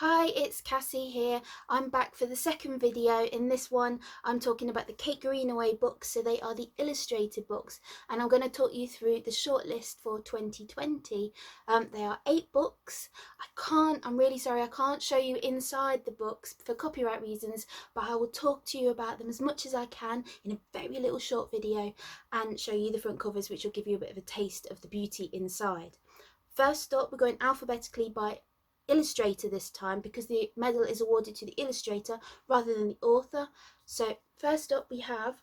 Hi, it's Cassie here. I'm back for the second video. In this one, I'm talking about the Kate Greenaway books. So they are the illustrated books, and I'm going to talk you through the shortlist for 2020. They are 8 books. I'm really sorry, I can't show you inside the books for copyright reasons, but I will talk to you about them as much as I can in a very little short video and show you the front covers, which will give you a bit of a taste of the beauty inside. First up, we're going alphabetically by illustrator this time because the medal is awarded to the illustrator rather than the author. So first up we have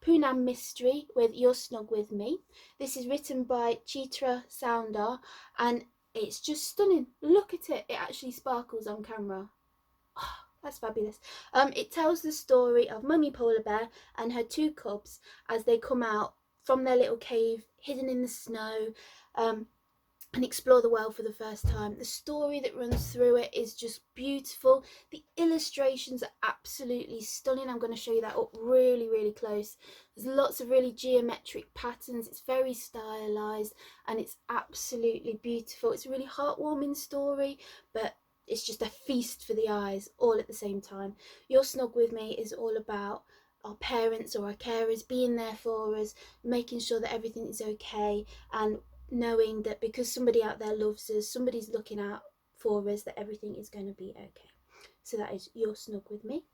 Poonam Mystery with You're Snug With Me. This is written by Chitra Soundar and it's just stunning. Look at it, it actually sparkles on camera. Oh, that's fabulous. It tells the story of Mummy Polar Bear and her 2 cubs as they come out from their little cave hidden in the snow and explore the world for the first time. The story that runs through it is just beautiful. The illustrations are absolutely stunning. I'm going to show you that up really close. There's lots of really geometric patterns. It's very stylized and it's absolutely beautiful. It's a really heartwarming story, but it's just a feast for the eyes all at the same time. You're Snug With Me is all about our parents or our carers being there for us, making sure that everything is okay, and knowing that because somebody out there loves us, somebody's looking out for us, that everything is going to be okay. So that is You're Snug With Me.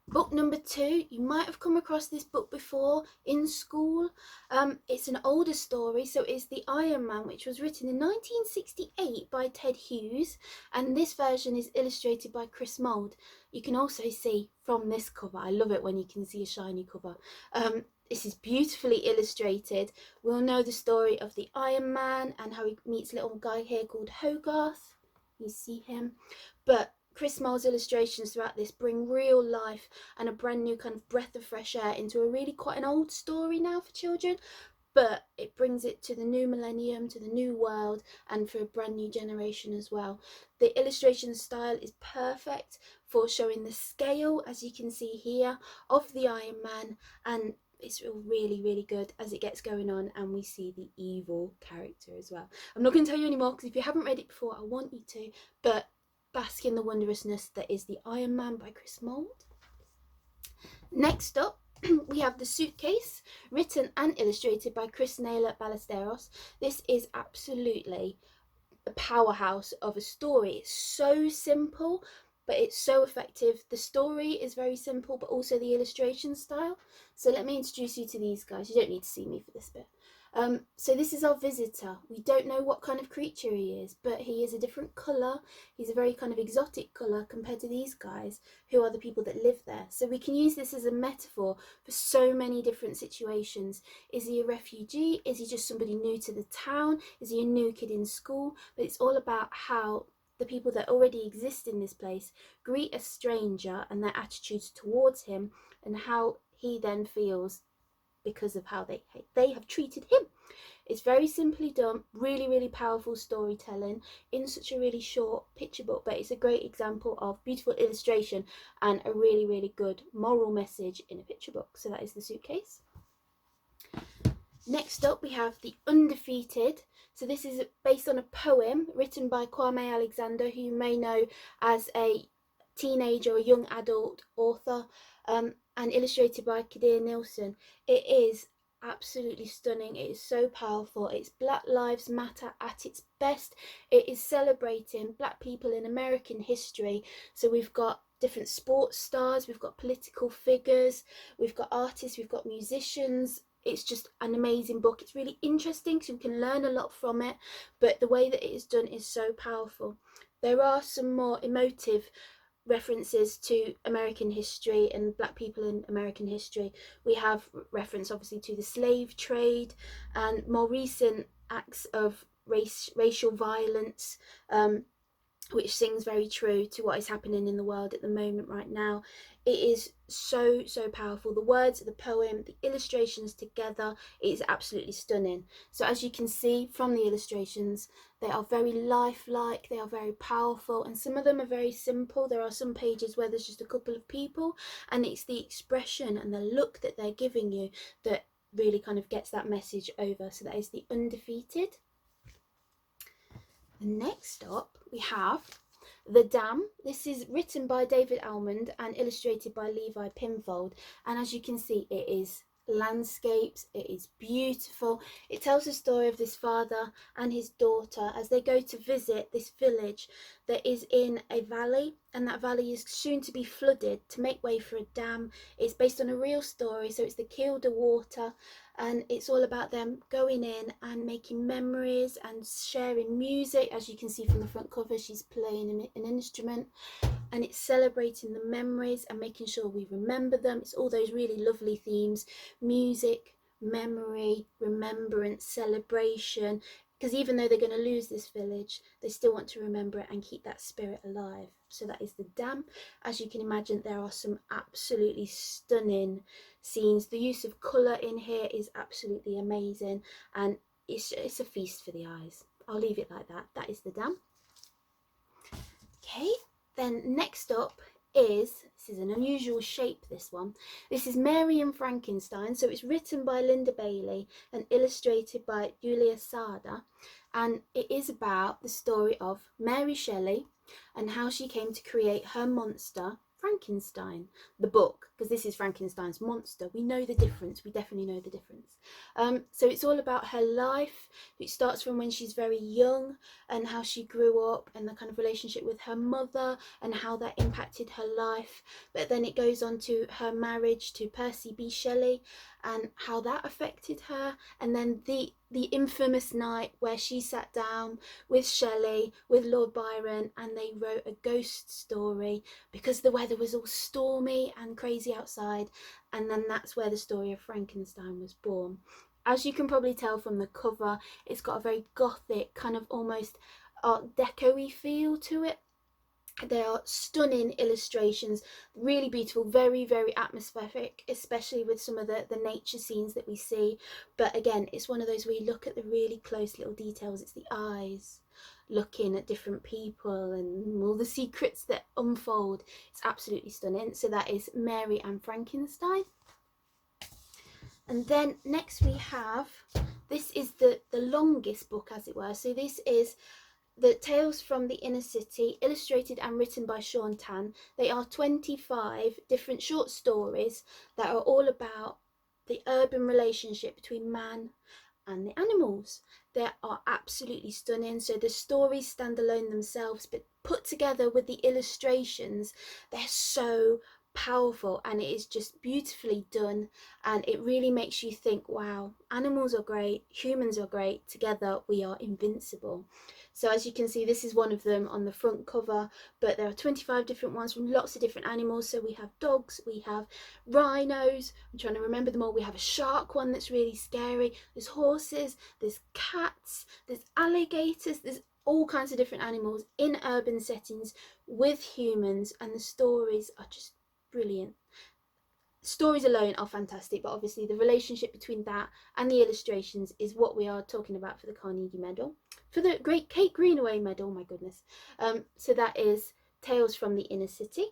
Book number 2, you might have come across this book before in school. It's an older story, so it's The Iron Man, which was written in 1968 by Ted Hughes, and this version is illustrated by Chris Mould. You can also see from this cover, I love it when you can see a shiny cover. This is beautifully illustrated. We'll know the story of the Iron Man and how he meets a little guy here called Hogarth. You see him. But Chris Mould's illustrations throughout this bring real life and a brand new kind of breath of fresh air into a really quite an old story now for children. But it brings it to the new millennium, to the new world, and for a brand new generation as well. The illustration style is perfect for showing the scale, as you can see here, of the Iron Man, and it's really good as it gets going on and we see the evil character as well. I'm not going to tell you anymore because if you haven't read it before, I want you to, but bask in the wondrousness that is The Iron Man by Chris Mould. Next up, we have The Suitcase, written and illustrated by Chris Naylor Ballesteros. This is absolutely a powerhouse of a story. It's so simple, but it's so effective. The story is very simple, but also the illustration style. So let me introduce you to these guys. You don't need to see me for this bit. So this is our visitor. We don't know what kind of creature he is, but he is a different colour. He's a very kind of exotic colour compared to these guys, who are the people that live there. So we can use this as a metaphor for so many different situations. Is he a refugee? Is he just somebody new to the town? Is he a new kid in school? But it's all about how the people that already exist in this place greet a stranger and their attitudes towards him, and how he then feels because of how they have treated him. It's very simply done, really powerful storytelling in such a really short picture book, but it's a great example of beautiful illustration and a really good moral message in a picture book. So that is The Suitcase. Next up we have The Undefeated. So this is based on a poem written by Kwame Alexander, who you may know as a teenage or a young adult author, and illustrated by Kadir Nilsson. It is absolutely stunning. It is so powerful. It's Black Lives Matter at its best. It is celebrating Black people in American history. So we've got different sports stars, we've got political figures, we've got artists, we've got musicians. It's just an amazing book. It's really interesting because you can learn a lot from it, but the way that it is done is so powerful. There are some more emotive references to American history and Black people in American history. We have reference obviously to the slave trade and more recent acts of racial violence, which sings very true to what is happening in the world at the moment right now. It is so powerful. The words of the poem, the illustrations together, it is absolutely stunning. So as you can see from the illustrations, they are very lifelike, they are very powerful, and some of them are very simple. There are some pages where there's just a couple of people, and it's the expression and the look that they're giving you that really kind of gets that message over. So that is The Undefeated. Next up we have The Dam. This is written by David Almond and illustrated by Levi Pinfold, and as you can see, it is landscapes, it is beautiful. It tells the story of this father and his daughter as they go to visit this village that is in a valley, and that valley is soon to be flooded to make way for a dam. It's based on a real story, so it's the Kielder water, and it's all about them going in and making memories and sharing music. As you can see from the front cover, she's playing an instrument, and it's celebrating the memories and making sure we remember them. It's all those really lovely themes: music, memory, remembrance, celebration, because even though they're going to lose this village, they still want to remember it and keep that spirit alive. So that is the Dam. As you can imagine, there are some absolutely stunning scenes. The use of colour in here is absolutely amazing, and it's a feast for the eyes. I'll leave it like that. That is the Dam. Okay, then next up this is an unusual shape, this one. This is Mary and Frankenstein. So it's written by Linda Bailey and illustrated by Julia Sada, and it is about the story of Mary Shelley and how she came to create her monster Frankenstein, the book, because this is Frankenstein's monster. We know the difference. We definitely know the difference. So it's all about her life. It starts from when she's very young and how she grew up and the kind of relationship with her mother and how that impacted her life. But then it goes on to her marriage to Percy B. Shelley and how that affected her, and then the infamous night where she sat down with Shelley, with Lord Byron, and they wrote a ghost story because the weather was all stormy and crazy outside, and then that's where the story of Frankenstein was born. As you can probably tell from the cover, it's got a very gothic, kind of almost Art Deco-y feel to it. They are stunning illustrations, really beautiful, very, very atmospheric, especially with some of the nature scenes that we see. But again, it's one of those where you look at the really close little details. It's the eyes looking at different people and all the secrets that unfold. It's absolutely stunning. So that is Mary and Frankenstein. And then next we have, this is the longest book, as it were. So this is the Tales from the Inner City, illustrated and written by Sean Tan. They are 25 different short stories that are all about the urban relationship between man and the animals. They are absolutely stunning. So the stories stand alone themselves, but put together with the illustrations, they're so powerful, and it is just beautifully done, and it really makes you think, wow, animals are great, humans are great, together we are invincible. So as you can see, this is one of them on the front cover, but there are 25 different ones from lots of different animals. So we have dogs, we have rhinos, I'm trying to remember them all, we have a shark one that's really scary, there's horses, there's cats, there's alligators, there's all kinds of different animals in urban settings with humans, and the stories are just brilliant. Stories alone are fantastic, but obviously the relationship between that and the illustrations is what we are talking about for the Carnegie Medal. For the great Kate Greenaway Medal, my goodness. So that is Tales from the Inner City.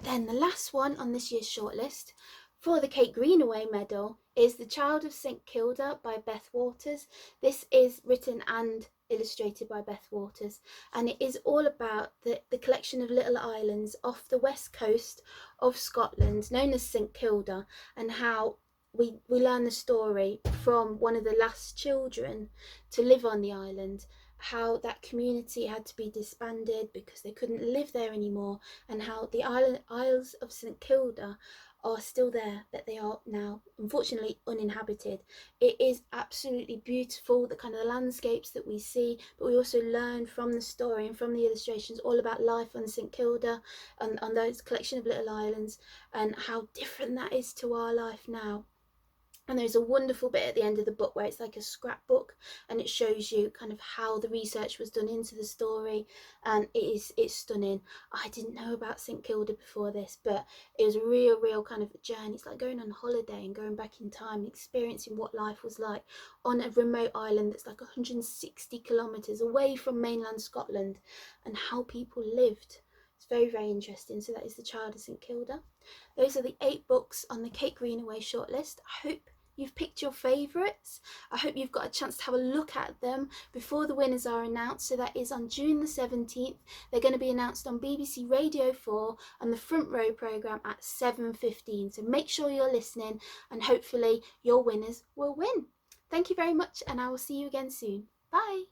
Then the last one on this year's shortlist for the Kate Greenaway Medal is The Child of St Kilda by Beth Waters. This is written and illustrated by Beth Waters, and it is all about the collection of little islands off the west coast of Scotland known as St Kilda, and how we learn the story from one of the last children to live on the island, how that community had to be disbanded because they couldn't live there anymore, and how the Isles of St Kilda are still there, but they are now unfortunately uninhabited. It is absolutely beautiful, the kind of landscapes that we see, but we also learn from the story and from the illustrations all about life on St Kilda and on those collection of little islands, and how different that is to our life now. And there's a wonderful bit at the end of the book where it's like a scrapbook, and it shows you kind of how the research was done into the story, and it's stunning. I didn't know about St Kilda before this, but it was a real kind of journey. It's like going on holiday and going back in time, experiencing what life was like on a remote island that's like 160 kilometres away from mainland Scotland, and how people lived. It's very interesting. So that is The Child of St Kilda. Those are the 8 books on the Kate Greenaway shortlist. I hope you've picked your favourites. I hope you've got a chance to have a look at them before the winners are announced. So that is on June the 17th. They're going to be announced on BBC Radio 4 on the Front Row programme at 7:15. So make sure you're listening and hopefully your winners will win. Thank you very much, and I will see you again soon. Bye.